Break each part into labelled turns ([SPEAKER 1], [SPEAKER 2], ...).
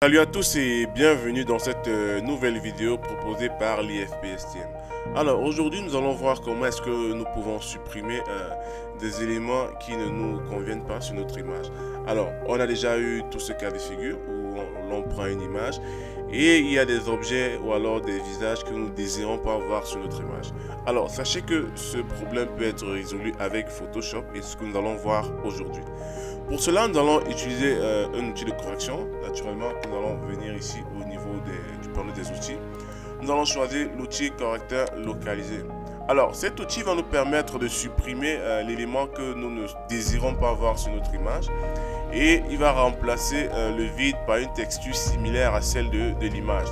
[SPEAKER 1] Salut à tous et bienvenue dans cette nouvelle vidéo proposée par l'IFPSTM. Alors aujourd'hui nous allons voir comment est-ce que nous pouvons supprimer des éléments qui ne nous conviennent pas sur notre image. Alors on a déjà eu tout ce cas de figure où l'on prend une image et il y a des objets ou alors des visages que nous ne désirons pas voir sur notre image. Alors sachez que ce problème peut être résolu avec Photoshop et ce que nous allons voir aujourd'hui. Pour cela, nous allons utiliser un outil de correction. Naturellement, nous allons venir ici au niveau du panneau des outils. Nous allons choisir l'outil correcteur localisé. Alors, cet outil va nous permettre de supprimer l'élément que nous ne désirons pas voir sur notre image. Et il va remplacer le vide par une texture similaire à celle de l'image.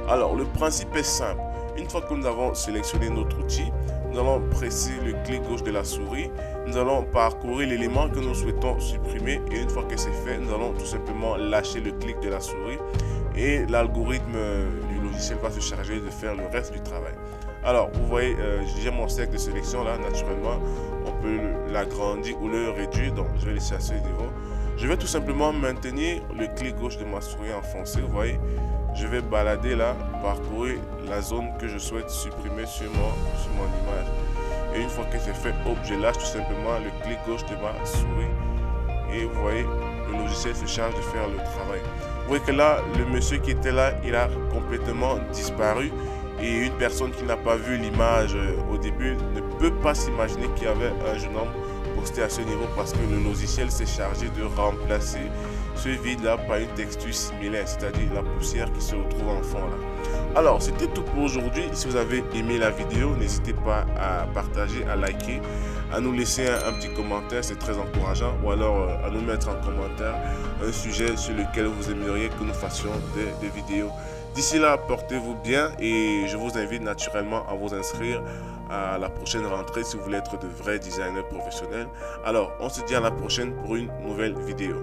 [SPEAKER 1] Alors, le principe est simple. Une fois que nous avons sélectionné notre outil, nous allons presser le clic gauche de la souris. Nous allons parcourir l'élément que nous souhaitons supprimer et une fois que c'est fait, nous allons tout simplement lâcher le clic de la souris et l'algorithme du logiciel va se charger de faire le reste du travail. Alors, vous voyez, j'ai mon cercle de sélection là, naturellement, on peut l'agrandir ou le réduire, donc je vais laisser à ce niveau. Je vais tout simplement maintenir le clic gauche de ma souris enfoncé, vous voyez. Je vais balader là, parcourir la zone que je souhaite supprimer sur mon image. Et une fois que c'est fait, hop, je lâche tout simplement le clic gauche de ma souris. Et vous voyez, le logiciel se charge de faire le travail. Vous voyez que là, le monsieur qui était là, il a complètement disparu. Et une personne qui n'a pas vu l'image au début ne peut pas s'imaginer qu'il y avait un jeune homme posté à ce niveau parce que le logiciel s'est chargé de remplacer ce vide là par une texture similaire, c'est-à-dire la poussière qui se retrouve en fond là. Alors c'était tout pour aujourd'hui. Si vous avez aimé la vidéo, n'hésitez pas à partager, à liker, à nous laisser un petit commentaire, c'est très encourageant, ou alors à nous mettre en commentaire un sujet sur lequel vous aimeriez que nous fassions des vidéos. D'ici là, portez-vous bien et je vous invite naturellement à vous inscrire à la prochaine rentrée si vous voulez être de vrais designers professionnels. Alors, on se dit à la prochaine pour une nouvelle vidéo.